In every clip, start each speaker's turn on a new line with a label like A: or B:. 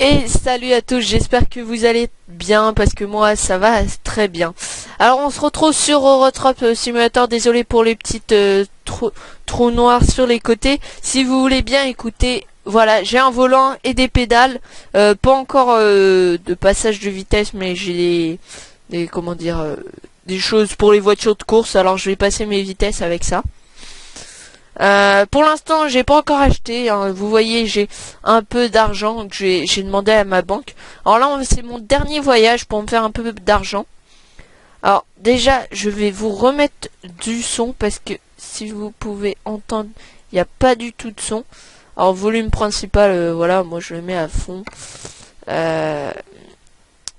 A: Et salut à tous, j'espère que vous allez bien parce que moi ça va très bien. Alors on se retrouve sur Eurotrop Simulator, désolé pour les petites trous noirs sur les côtés. Si vous voulez bien écouter, voilà, j'ai un volant et des pédales, pas encore de passage de vitesse, mais j'ai des comment dire, des choses pour les voitures de course, alors je vais passer mes vitesses avec ça. Pour l'instant j'ai pas encore acheté, hein. Vous voyez, j'ai un peu d'argent que j'ai demandé à ma banque. Alors là c'est mon dernier voyage pour me faire un peu d'argent. Alors déjà je vais vous remettre du son parce que si vous pouvez entendre, il n'y a pas du tout de son. Alors volume principal, voilà, moi je le mets à fond.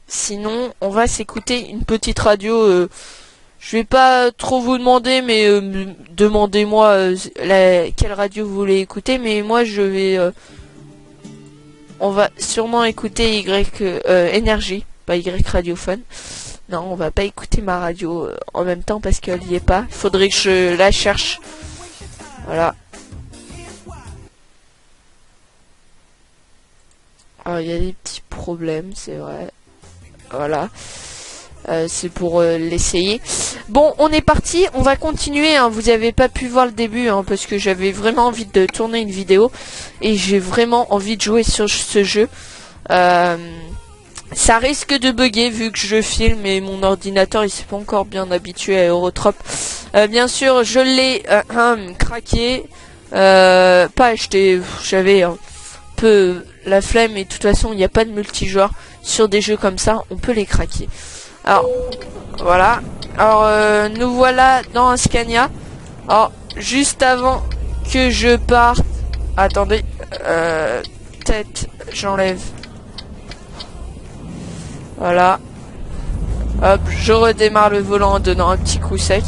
A: Sinon on va s'écouter une petite radio. Je vais pas trop vous demander, mais demandez-moi quelle radio vous voulez écouter. Mais moi, je vais, on va sûrement écouter Énergie, pas Y Radiophone. Non, on va pas écouter ma radio en même temps parce qu'elle y est pas. Il faudrait que je la cherche. Voilà. Alors il y a des petits problèmes, c'est vrai. Voilà. C'est pour l'essayer. Bon, on est parti, on va continuer, hein. Vous avez pas pu voir le début, hein, parce que j'avais vraiment envie de tourner une vidéo et j'ai vraiment envie de jouer sur ce jeu. Ça risque de bugger vu que je filme et mon ordinateur il s'est pas encore bien habitué à Eurotrop. Bien sûr, je l'ai craqué, pas acheté, j'avais un peu la flemme et de toute façon il n'y a pas de multijoueur sur des jeux comme ça, on peut les craquer. Alors, voilà. Alors, nous voilà dans un Scania. Alors, juste avant que je parte... Attendez. Tête, j'enlève. Voilà. Hop, je redémarre le volant en donnant un petit coup sec.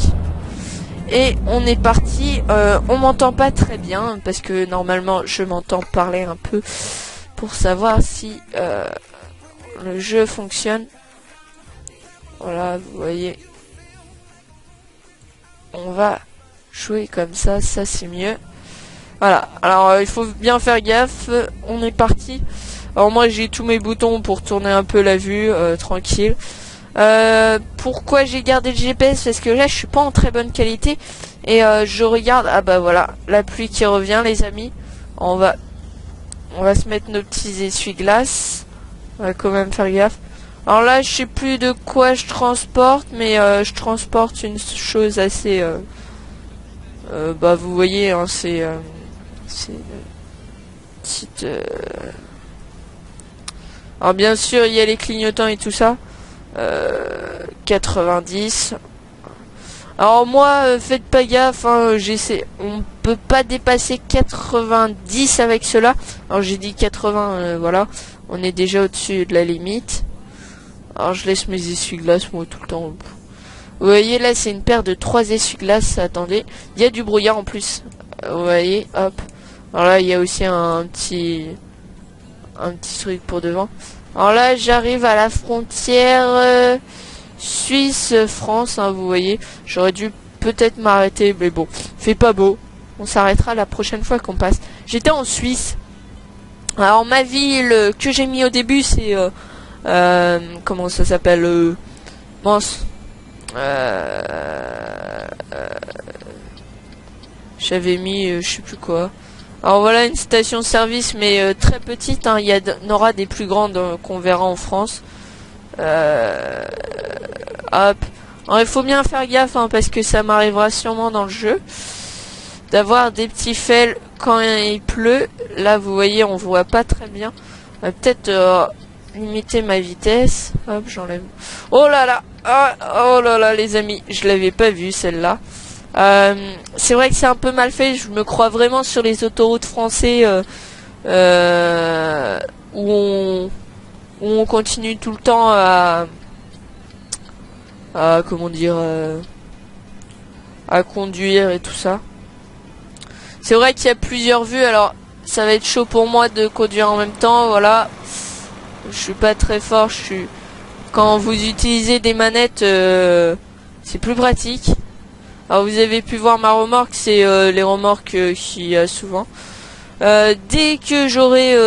A: Et on est parti. On m'entend pas très bien, parce que normalement, je m'entends parler un peu pour savoir si le jeu fonctionne. Voilà, vous voyez. On va jouer comme ça c'est mieux. Voilà, alors il faut bien faire gaffe. On est parti. Alors moi j'ai tous mes boutons pour tourner un peu la vue, tranquille. Pourquoi j'ai gardé le GPS? Parce que là je suis pas en très bonne qualité. Et je regarde, ah bah voilà, la pluie qui revient les amis. On va se mettre nos petits essuie-glaces. On va quand même faire gaffe. Alors là, je sais plus de quoi je transporte, mais je transporte une chose assez... bah vous voyez, hein, c'est une petite... Alors bien sûr, il y a les clignotants et tout ça. 90. Alors moi, faites pas gaffe, hein, j'essaie... On peut pas dépasser 90 avec cela. Alors j'ai dit 80, voilà. On est déjà au-dessus de la limite. Alors je laisse mes essuie-glaces moi tout le temps. Vous voyez là c'est une paire de 3 essuie-glaces. Attendez, il y a du brouillard en plus. Vous voyez, hop. Alors là il y a aussi un petit truc pour devant. Alors là j'arrive à la frontière Suisse-France, hein, vous voyez. J'aurais dû peut-être m'arrêter, mais bon, fait pas beau. On s'arrêtera la prochaine fois qu'on passe. J'étais en Suisse. Alors ma ville que j'ai mis au début c'est... comment ça s'appelle mince. J'avais mis je sais plus quoi. Alors voilà une station service mais très petite, hein. Il y en aura des plus grandes qu'on verra en France. Hop. Alors il faut bien faire gaffe, hein, parce que ça m'arrivera sûrement dans le jeu d'avoir des petits fails quand il pleut. Là vous voyez on voit pas très bien. Peut-être limiter ma vitesse. Hop, j'enlève. Oh là là, oh là là les amis, je l'avais pas vu celle-là. C'est vrai que c'est un peu mal fait. Je me crois vraiment sur les autoroutes françaises où on continue tout le temps à comment dire à conduire et tout ça. C'est vrai qu'il y a plusieurs vues. Alors ça va être chaud pour moi de conduire en même temps. Voilà. Je suis pas très fort, quand vous utilisez des manettes c'est plus pratique. Alors vous avez pu voir ma remorque, c'est les remorques qu'il y a souvent. Dès que j'aurai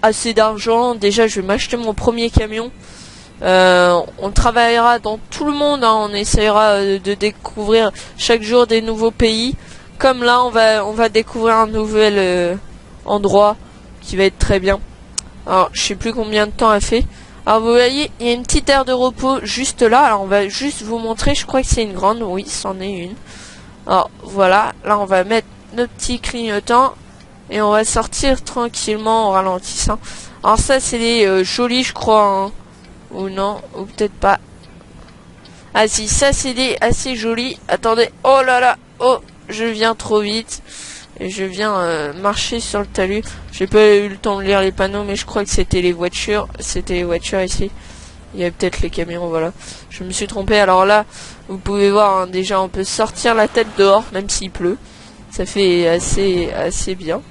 A: assez d'argent, déjà je vais m'acheter mon premier camion. On travaillera dans tout le monde, hein, on essaiera de découvrir chaque jour des nouveaux pays. Comme là, on va découvrir un nouvel endroit qui va être très bien. Alors, je sais plus combien de temps elle fait. Alors, vous voyez, il y a une petite aire de repos juste là. Alors, on va juste vous montrer. Je crois que c'est une grande. Oui, c'en est une. Alors, voilà. Là, on va mettre notre petit clignotant et on va sortir tranquillement en ralentissant. Alors, ça, c'est des jolis, je crois. Hein. Ou non, ou peut-être pas. Ah si, ça, c'est des assez jolis. Attendez. Oh là là. Oh, je viens trop vite. Et je viens marcher sur le talus. J'ai pas eu le temps de lire les panneaux, mais je crois que c'était les voitures. C'était les voitures ici. Il y a peut-être les camions, voilà. Je me suis trompé. Alors là, vous pouvez voir, hein, déjà on peut sortir la tête dehors, même s'il pleut. Ça fait assez bien.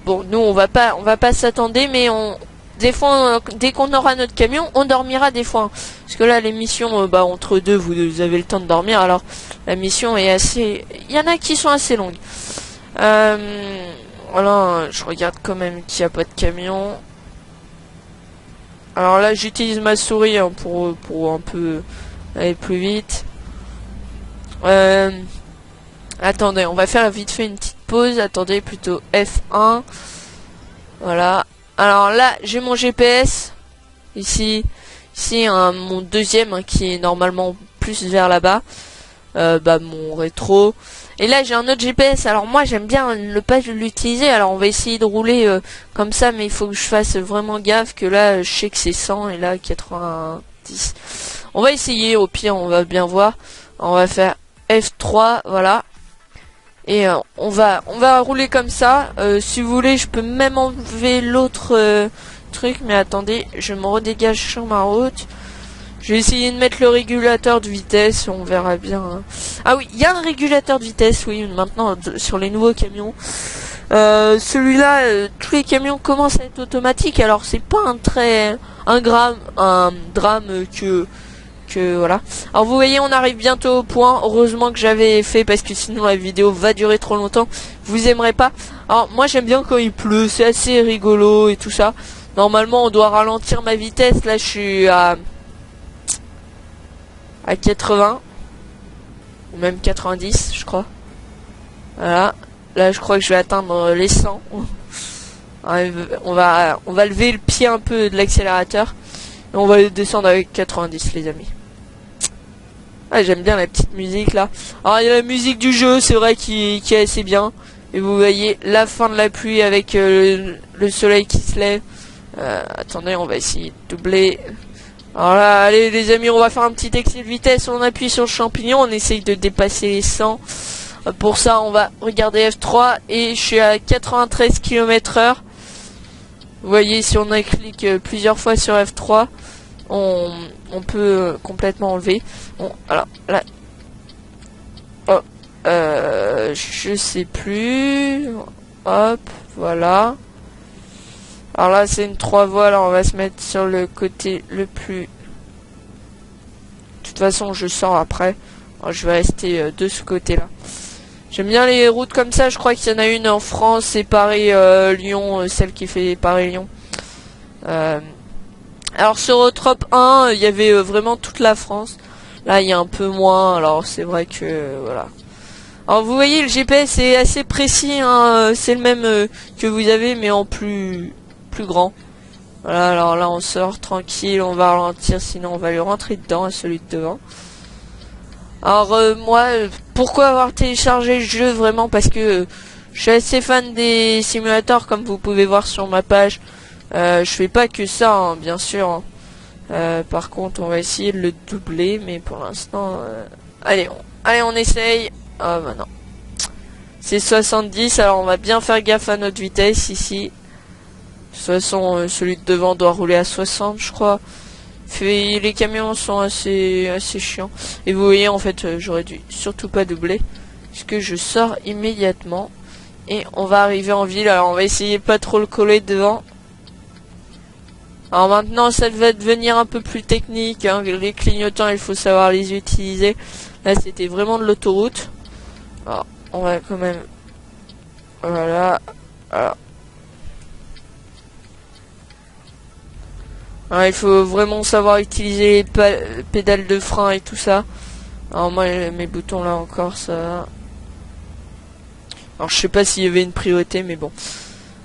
A: Bon, nous on va pas s'attendre, mais des fois, dès qu'on aura notre camion, on dormira des fois. Parce que là, les missions, entre deux, vous avez le temps de dormir. Alors, la mission est assez... Il y en a qui sont assez longues. Voilà, je regarde quand même qu'il n'y a pas de camion. Alors là, j'utilise ma souris hein, pour un peu aller plus vite. Attendez, on va faire vite fait une petite pause. Attendez, plutôt F1. Voilà. Alors là, j'ai mon GPS. Ici hein, mon deuxième hein, qui est normalement plus vers là-bas. Mon rétro. Et là, j'ai un autre GPS. Alors moi, j'aime bien ne pas l'utiliser. Alors on va essayer de rouler comme ça. Mais il faut que je fasse vraiment gaffe. Que là, je sais que c'est 100 et là, 90. On va essayer. Au pire, on va bien voir. On va faire F3. Voilà. Et on va rouler comme ça. Si vous voulez, je peux même enlever l'autre truc. Mais attendez, je me redégage sur ma route. Je vais essayer de mettre le régulateur de vitesse. On verra bien. Hein. Ah oui, il y a un régulateur de vitesse. Oui, maintenant sur les nouveaux camions. Celui-là, tous les camions commencent à être automatiques. Alors c'est pas un drame que voilà. Alors vous voyez, on arrive bientôt au point. Heureusement que j'avais fait parce que sinon la vidéo va durer trop longtemps. Vous aimerez pas. Alors moi j'aime bien quand il pleut, c'est assez rigolo et tout ça. Normalement on doit ralentir ma vitesse. Là je suis à 80 ou même 90 je crois. Voilà. Là je crois que je vais atteindre les 100. On va lever le pied un peu de l'accélérateur et on va descendre avec 90 les amis. Ah, j'aime bien la petite musique là. Alors il y a la musique du jeu, c'est vrai qui est assez bien. Et vous voyez la fin de la pluie avec le soleil qui se lève. Attendez, on va essayer de doubler. Alors là, allez les amis, on va faire un petit excès de vitesse. On appuie sur le champignon, on essaye de dépasser les 100. Pour ça, on va regarder F3 et je suis à 93 km/h. Vous voyez, si on clique plusieurs fois sur F3, on peut complètement enlever. Bon, alors là, je sais plus. Hop, voilà. Alors là, c'est une 3 voies. Alors on va se mettre sur le côté le plus. De toute façon, je sors après. Alors, je vais rester de ce côté-là. J'aime bien les routes comme ça. Je crois qu'il y en a une en France, c'est Paris-Lyon, celle qui fait Paris-Lyon. Alors sur Eutrope 1, il y avait vraiment toute la France. Là, il y a un peu moins. Alors c'est vrai que voilà. Alors vous voyez, le GPS est assez précis. Hein, c'est le même que vous avez, mais en plus grand. Voilà. Alors là, on sort tranquille. On va ralentir, sinon on va lui rentrer dedans à celui de devant. Alors moi, pourquoi avoir téléchargé le jeu vraiment? Parce que je suis assez fan des simulateurs, comme vous pouvez voir sur ma page. Je fais pas que ça, hein, bien sûr. Hein. Par contre, on va essayer de le doubler, mais pour l'instant, allez, on essaye. Ah bah non, c'est 70. Alors on va bien faire gaffe à notre vitesse ici. De toute façon, celui de devant doit rouler à 60, je crois. Les camions sont assez chiants. Et vous voyez, en fait, j'aurais dû surtout pas doubler, puisque je sors immédiatement. Et on va arriver en ville. Alors on va essayer de pas trop le coller devant. Alors maintenant, ça va devenir un peu plus technique. Hein. Les clignotants, il faut savoir les utiliser. Là, c'était vraiment de l'autoroute. Alors, on va quand même Voilà. Voilà. Alors, il faut vraiment savoir utiliser les pédales de frein et tout ça. Alors moi mes boutons là encore ça. Alors je sais pas s'il y avait une priorité mais bon.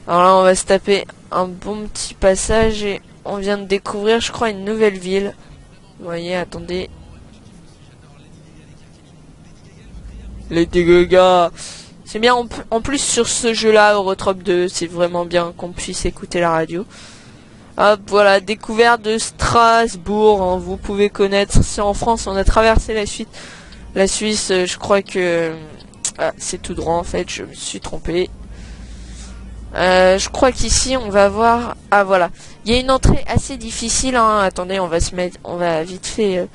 A: Alors là on va se taper un bon petit passage et on vient de découvrir je crois une nouvelle ville. Vous voyez, attendez. Lady Gaga. C'est bien en plus sur ce jeu là Eurotrop 2 c'est vraiment bien qu'on puisse écouter la radio. Hop, voilà, découverte de Strasbourg, hein, vous pouvez connaître, c'est en France, on a traversé la Suisse, je crois que c'est tout droit en fait, je me suis trompé. Je crois qu'ici on va voir, ah voilà, il y a une entrée assez difficile, hein. Attendez, on va vite fait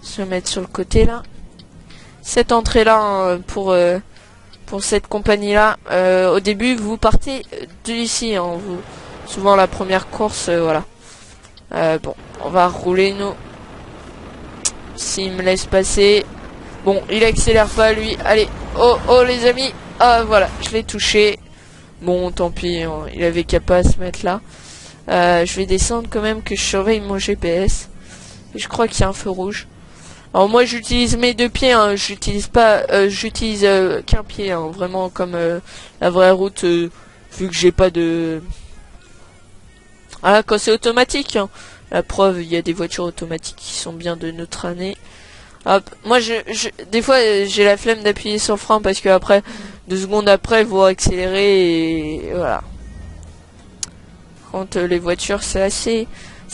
A: se mettre sur le côté là. Cette entrée là hein, pour cette compagnie là, au début vous partez d'ici, hein, souvent la première course, voilà. Bon, on va rouler nous. S'il me laisse passer. Bon, il accélère pas lui. Allez, oh les amis. Ah voilà, je l'ai touché. Bon, tant pis, hein, il avait qu'à pas se mettre là. Je vais descendre quand même que je surveille mon GPS. Et je crois qu'il y a un feu rouge. Alors moi j'utilise mes deux pieds, hein, j'utilise qu'un pied, hein, vraiment comme la vraie route, vu que j'ai pas de... Ah, quand c'est automatique, hein. La preuve, il y a des voitures automatiques qui sont bien de notre année. Hop, moi, des fois, j'ai la flemme d'appuyer sur le frein parce que après, 2 secondes après, il faut accélérer et voilà. Quand les voitures, c'est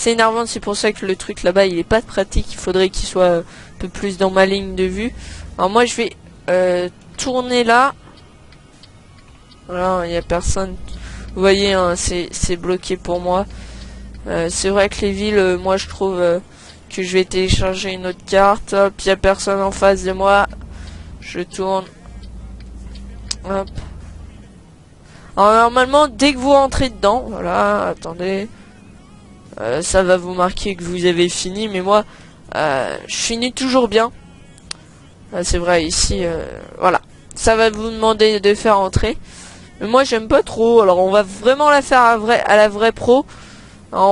A: énervant. C'est pour ça que le truc là-bas, il est pas pratique. Il faudrait qu'il soit un peu plus dans ma ligne de vue. Alors moi, je vais tourner là. Voilà, il n'y a personne. Vous voyez, hein, c'est bloqué pour moi. C'est vrai que les villes, moi je trouve que je vais télécharger une autre carte. Hop, il n'y a personne en face de moi. Je tourne. Hop. Alors normalement, dès que vous rentrez dedans, voilà, attendez. Ça va vous marquer que vous avez fini, mais moi, je finis toujours bien. C'est vrai, ici, voilà. Ça va vous demander de faire entrer. Mais moi j'aime pas trop, alors on va vraiment la faire à la vraie pro. Alors,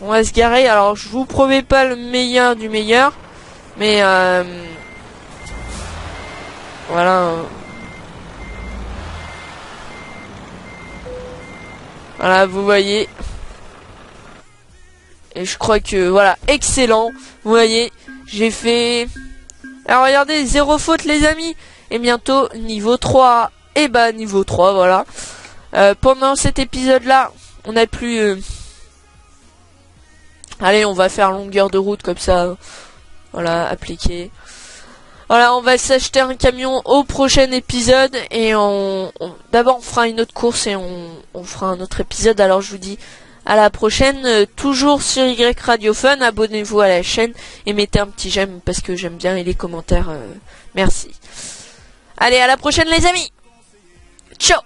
A: on va se garer, alors je vous promets pas le meilleur du meilleur, mais voilà. Voilà, vous voyez. Et je crois que voilà, excellent. Vous voyez, j'ai fait... Alors regardez, 0 faute les amis. Et bientôt niveau 3. Et bah niveau 3, voilà. Pendant cet épisode là, on a plus... Allez, on va faire longueur de route comme ça. Voilà, appliqué. Voilà, on va s'acheter un camion au prochain épisode. Et d'abord on fera une autre course et on fera un autre épisode. Alors je vous dis à la prochaine. Toujours sur Y Radio Fun. Abonnez-vous à la chaîne et mettez un petit j'aime parce que j'aime bien et les commentaires. Merci. Allez, à la prochaine les amis. Ciao.